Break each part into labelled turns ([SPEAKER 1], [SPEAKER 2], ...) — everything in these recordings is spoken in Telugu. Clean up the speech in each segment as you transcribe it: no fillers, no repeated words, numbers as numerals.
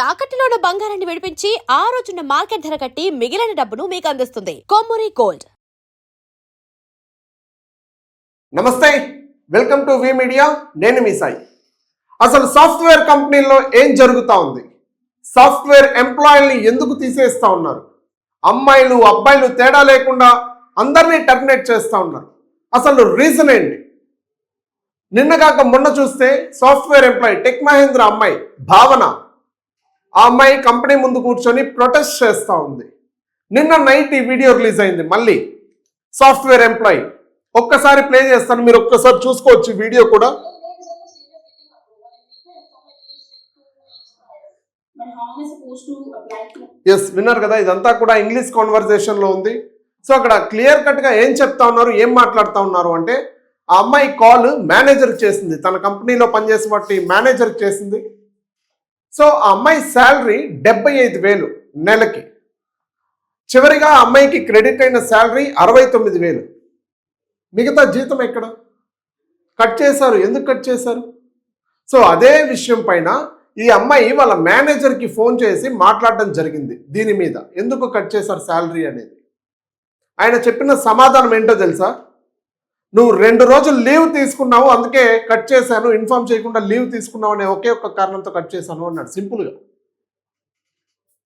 [SPEAKER 1] తాకట్టులో ఉన్న బంగారాన్ని విడిపించి ఆ రోజున్న మార్కెట్ ధర కట్టి మిగిలిన డబ్బును మీకు అందిస్తుంది కొమ్మూరి గోల్డ్.
[SPEAKER 2] నమస్తే, వెల్కమ్ టు వి మీడియా. నేను మీ సాయి. అసలు సాఫ్ట్వేర్ కంపెనీల్లో ఏం జరుగుతూ ఉంది? సాఫ్ట్వేర్ ఎంప్లాయీల్ని ఎందుకు తీసేస్తూ ఉన్నారు? అమ్మాయిలు అబ్బాయిలు తేడా లేకుండా అందరినీ టర్మినేట్ చేస్తూ ఉన్నారు. అసలు రీజన్ ఏంటి? నిన్నగాక మొన్న చూస్తే సాఫ్ట్వేర్ ఎంప్లాయీ టెక్ మహేంద్ర అమ్మాయి భావన, ఆ అమ్మాయి కంపెనీ ముందు కూర్చొని ప్రొటెస్ట్ చేస్తూ ఉంది. నిన్న నైట్ ఈ వీడియో రిలీజ్ అయింది. మళ్ళీ సాఫ్ట్వేర్ ఎంప్లాయీ ఒక్కసారి ప్లే చేస్తాను, మీరు ఒక్కసారి చూసుకోవచ్చు వీడియో కూడా. ఎస్, విన్నారు కదా, ఇదంతా కూడా ఇంగ్లీష్ కాన్వర్జేషన్ లో ఉంది. సో అక్కడ క్లియర్ కట్ గా ఏం చెప్తా ఉన్నారు, ఏం మాట్లాడుతూ ఉన్నారు అంటే, ఆ అమ్మాయి కాల్ మేనేజర్ చేసింది, తన కంపెనీలో పనిచేసే వాటి మేనేజర్ చేసింది. సో ఆ అమ్మాయి శాలరీ 75,000 నెలకి. చివరిగా ఆ అమ్మాయికి క్రెడిట్ అయిన శాలరీ 69,000. మిగతా జీతం ఎక్కడ కట్ చేశారు? ఎందుకు కట్ చేశారు? సో అదే విషయం పైన ఈ అమ్మాయి వాళ్ళ మేనేజర్కి ఫోన్ చేసి మాట్లాడడం జరిగింది. దీని మీద ఎందుకు కట్ చేశారు శాలరీ అనేది. ఆయన చెప్పిన సమాధానం ఏంటో తెలుసా? నువ్వు 2 రోజులు లీవ్ తీసుకున్నావు, అందుకే కట్ చేశాను, ఇన్ఫార్మ్ చేయకుండా లీవ్ తీసుకున్నావు అనే ఒకే ఒక్క కారణంతో కట్ చేశాను అన్నాడు సింపుల్గా.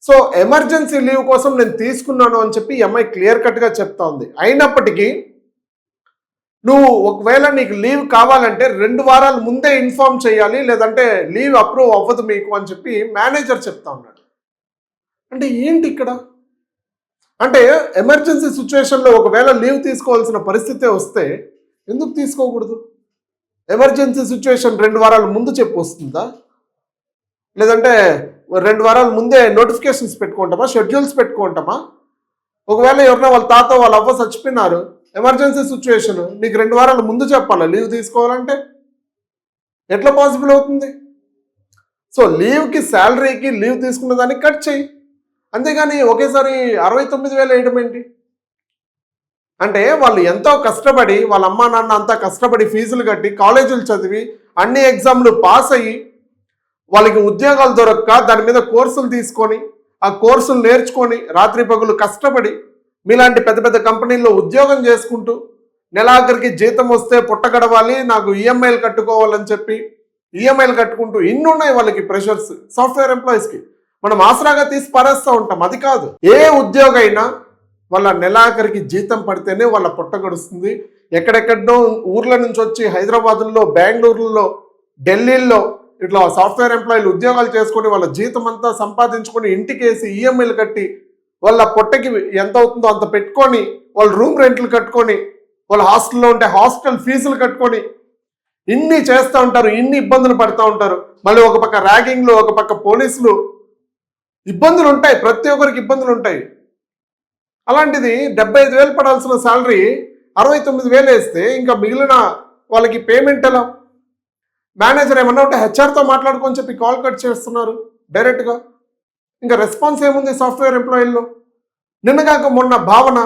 [SPEAKER 2] సో ఎమర్జెన్సీ లీవ్ కోసం నేను తీసుకున్నాను అని చెప్పి ఈ అమ్మాయి క్లియర్ కట్గా చెప్తా ఉంది. అయినప్పటికీ నువ్వు ఒకవేళ నీకు లీవ్ కావాలంటే 2 వారాల ముందే ఇన్ఫార్మ్ చేయాలి, లేదంటే లీవ్ అప్రూవ్ అవ్వదు మీకు అని చెప్పి మేనేజర్ చెప్తా ఉన్నాడు. అంటే ఏంటి ఇక్కడ? అంటే ఎమర్జెన్సీ సిచ్యువేషన్లో ఒకవేళ లీవ్ తీసుకోవాల్సిన పరిస్థితే వస్తే ఎందుకు తీసుకోకూడదు? ఎమర్జెన్సీ సిచ్యువేషన్ 2 వారాల ముందు చెప్పు వస్తుందా? లేదంటే 2 వారాల ముందే నోటిఫికేషన్స్ పెట్టుకుంటామా, షెడ్యూల్స్ పెట్టుకుంటామా? ఒకవేళ ఎవరైనా వాళ్ళ తాత వాళ్ళ అవ్వ చచ్చిపోయినారు, ఎమర్జెన్సీ సిచ్యువేషన్, నీకు 2 వారాల ముందు చెప్పాలా లీవ్ తీసుకోవాలంటే? ఎట్లా పాసిబుల్ అవుతుంది? సో లీవ్కి శాలరీకి లీవ్ తీసుకున్న దాన్ని కట్ చేయి, అంతేగాని ఒకేసారి 69,000 వేయడం ఏంటి? అంటే వాళ్ళు ఎంతో కష్టపడి, వాళ్ళ అమ్మా నాన్న అంతా కష్టపడి ఫీజులు కట్టి కాలేజీలు చదివి అన్ని ఎగ్జామ్లు పాస్ అయ్యి వాళ్ళకి ఉద్యోగాలు దొరక్క దాని మీద కోర్సులు తీసుకొని ఆ కోర్సులు నేర్చుకొని రాత్రి పగులు కష్టపడి మీలాంటి పెద్ద పెద్ద కంపెనీల్లో ఉద్యోగం చేసుకుంటూ నెలాఖరికి జీతం వస్తే పుట్ట గడవాలి, నాకు ఈఎంఐలు కట్టుకోవాలని చెప్పి ఈఎంఐలు కట్టుకుంటూ ఇన్ని ఉన్నాయి వాళ్ళకి ప్రెషర్స్. సాఫ్ట్వేర్ ఎంప్లాయీస్కి మనం ఆసరాగా తీసి పారేస్తూ ఉంటాం. అది కాదు, ఏ ఉద్యోగం అయినా వాళ్ళ నెలాఖరికి జీతం పడితేనే వాళ్ళ పుట్ట గడుస్తుంది. ఎక్కడెక్కడో ఊర్ల నుంచి వచ్చి హైదరాబాదుల్లో, బెంగళూరులో, ఢిల్లీలో ఇట్లా సాఫ్ట్వేర్ ఎంప్లాయీలు ఉద్యోగాలు చేసుకొని వాళ్ళ జీతం అంతా సంపాదించుకొని ఇంటికేసి ఈఎంఐలు కట్టి వాళ్ళ పొట్టకి ఎంత అవుతుందో అంత పెట్టుకొని వాళ్ళ రూమ్ రెంట్లు కట్టుకొని వాళ్ళ హాస్టల్లో ఉంటే హాస్టల్ ఫీజులు కట్టుకొని ఇన్ని చేస్తూ ఉంటారు, ఇన్ని ఇబ్బందులు పడుతూ ఉంటారు. మళ్ళీ ఒక పక్క ర్యాగింగ్లు, ఒక పక్క పోలీసులు, ఇబ్బందులు ఉంటాయి, ప్రతి ఒక్కరికి ఇబ్బందులు ఉంటాయి. అలాంటిది 75,000 పడాల్సిన శాలరీ 69,000 వేస్తే ఇంకా మిగిలిన వాళ్ళకి పేమెంట్ ఎలా? మేనేజర్ ఏమన్నా ఉంటే హెచ్ఆర్తో మాట్లాడుకొని చెప్పి కాల్ కట్ చేస్తున్నారు డైరెక్ట్గా. ఇంకా రెస్పాన్స్ ఏముంది సాఫ్ట్వేర్ ఎంప్లాయీల్లో? నిన్నగాక మొన్న భావన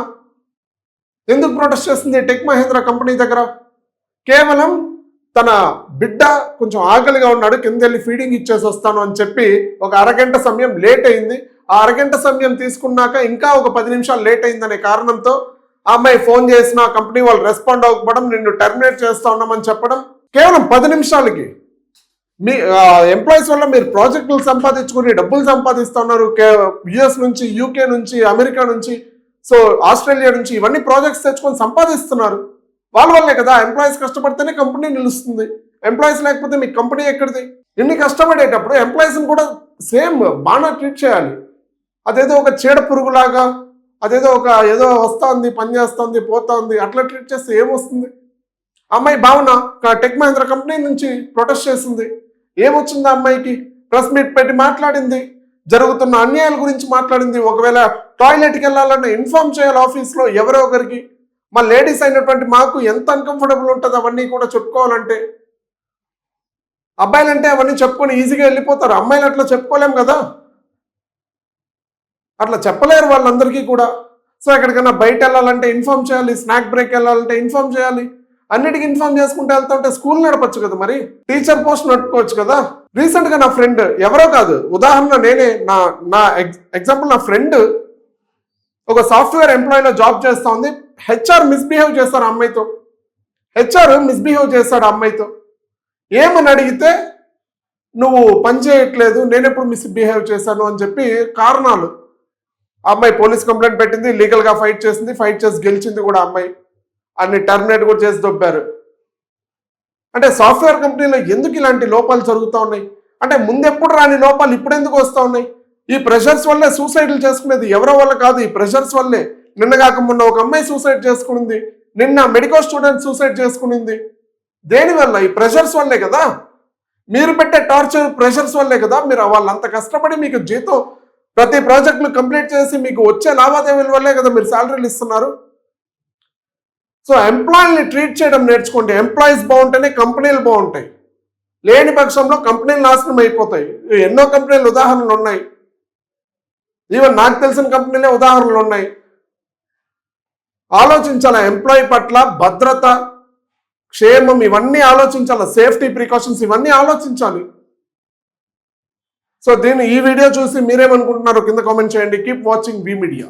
[SPEAKER 2] ఎందుకు ప్రొటెస్ట్ చేస్తుంది టెక్ మహేంద్ర కంపెనీ దగ్గర? కేవలం తన బిడ్డ కొంచెం ఆకలిగా ఉన్నాడు, కింద వెళ్ళి ఫీడింగ్ ఇచ్చేసి వస్తాను అని చెప్పి ఒక అరగంట సమయం లేట్ అయింది. ఆ అరగంట సమయం తీసుకున్నాక ఇంకా ఒక 10 నిమిషాలు లేట్ అయిందనే కారణంతో ఆ అమ్మాయి ఫోన్ చేసిన కంపెనీ వాళ్ళు రెస్పాండ్ అవ్వకపోవడం, నిన్ను టర్మినేట్ చేస్తా ఉన్నామని చెప్పడం. కేవలం 10 నిమిషాలకి మీ ఎంప్లాయీస్ వల్ల మీరు ప్రాజెక్టులు సంపాదించుకుని డబ్బులు సంపాదిస్తూ ఉన్నారు. యుఎస్ నుంచి, యూకే నుంచి, అమెరికా నుంచి, సో ఆస్ట్రేలియా నుంచి ఇవన్నీ ప్రాజెక్ట్స్ తెచ్చుకొని సంపాదిస్తున్నారు. వాళ్ళ వల్లే కదా. ఎంప్లాయీస్ కష్టపడితేనే కంపెనీ నిలుస్తుంది. ఎంప్లాయీస్ లేకపోతే మీ కంపెనీ ఎక్కడిది? ఇన్ని కష్టపడేటప్పుడు ఎంప్లాయీస్ని కూడా సేమ్ బాగా ట్రీట్ చేయాలి. అదేదో ఒక చీడ పురుగులాగా, అదేదో ఒక ఏదో వస్తుంది, పని చేస్తుంది, పోతుంది, అట్లా ట్రీట్ చేస్తే ఏమొస్తుంది? అమ్మాయి భావన టెక్ మహేంద్ర కంపెనీ నుంచి ప్రొటెస్ట్ చేసింది. ఏమొచ్చింది? అమ్మాయికి ప్రెస్ మీట్ పెట్టి మాట్లాడింది, జరుగుతున్న అన్యాయాల గురించి మాట్లాడింది. ఒకవేళ టాయిలెట్కి వెళ్ళాలన్నా ఇన్ఫార్మ్ చేయాలి ఆఫీస్లో ఎవరో ఒకరికి. మా లేడీస్ అయినటువంటి మాకు ఎంత అన్కంఫర్టబుల్ ఉంటుంది అవన్నీ కూడా చెప్పుకోవాలంటే. అబ్బాయిలంటే అవన్నీ చెప్పుకొని ఈజీగా వెళ్ళిపోతారు, అమ్మాయిలు అట్లా చెప్పుకోలేం కదా, అట్లా చెప్పలేరు వాళ్ళందరికీ కూడా. సో ఎక్కడికైనా బయట వెళ్ళాలంటే ఇన్ఫార్మ్ చేయాలి, స్నాక్ బ్రేక్ వెళ్ళాలంటే ఇన్ఫార్మ్ చేయాలి. అన్నిటికీ ఇన్ఫార్మ్ చేసుకుంటూ వెళ్తా ఉంటే స్కూల్ నడపచ్చు కదా, మరి టీచర్ పోస్ట్ నడుపుకోవచ్చు కదా. రీసెంట్ గా నా ఫ్రెండ్, ఎవరో కాదు, ఉదాహరణ నేనే, నా ఎగ్జాంపుల్, నా ఫ్రెండ్ ఒక సాఫ్ట్వేర్ ఎంప్లాయీలో జాబ్ చేస్తా ఉంది. హెచ్ఆర్ మిస్బిహేవ్ చేస్తారు అమ్మాయితో, హెచ్ఆర్ మిస్బిహేవ్ చేస్తాడు అమ్మాయితో. ఏమని అడిగితే నువ్వు పని చేయట్లేదు, నేను ఎప్పుడు మిస్బిహేవ్ చేశాను అని చెప్పి కారణాలు. అమ్మాయి పోలీస్ కంప్లైంట్ పెట్టింది, లీగల్గా ఫైట్ చేసింది, ఫైట్ చేసి గెలిచింది కూడా అమ్మాయి. అన్ని టర్మినేట్ కూడా చేసి దొబ్బారు. అంటే సాఫ్ట్వేర్ కంపెనీలో ఎందుకు ఇలాంటి లోపాలు జరుగుతూ ఉన్నాయి? అంటే ముందెప్పుడు రాని లోపాలు ఇప్పుడు ఎందుకు వస్తూ ఉన్నాయి? ఈ ప్రెషర్స్ వల్లే సూసైడ్లు చేసుకునేది ఎవరో వల్ల కాదు, ఈ ప్రెషర్స్ వల్లే. నిన్న కాక మొన్న ఒక అమ్మాయి సూసైడ్ చేసుకునింది, నిన్న మెడికల్ స్టూడెంట్ సూసైడ్ చేసుకునింది. దేనివల్ల? ఈ ప్రెషర్స్ వల్లే కదా. మీరు పెట్టే టార్చర్ ప్రెషర్స్ వల్లే కదా. మీరు వాళ్ళంత కష్టపడి మీకు జీతం ప్రతి ప్రాజెక్టులు కంప్లీట్ చేసి మీకు వచ్చే లావాదేవీల వల్లే కదా మీరు శాలరీలు ఇస్తున్నారు. సో ఎంప్లాయీని ట్రీట్ చేయడం నేర్చుకోండి. ఎంప్లాయీస్ బాగుంటేనే కంపెనీలు బాగుంటాయి. లేని పక్షంలో కంపెనీలు నాశనం అయిపోతాయి. ఎన్నో కంపెనీలు ఉదాహరణలు ఉన్నాయి. ఈవెన్ నాకు తెలిసిన కంపెనీలే ఉదాహరణలు ఉన్నాయి. ఆలోచించాలా ఎంప్లాయీ పట్ల, భద్రత, క్షేమం ఇవన్నీ ఆలోచించాలి. సేఫ్టీ ప్రికాషన్స్ ఇవన్నీ ఆలోచించాలి. సో ఈ వీడియో చూసి మీరేమనుకుంటున్నారో కింద కామెంట్ చేయండి. కీప్ వాచింగ్ వి మీడియా.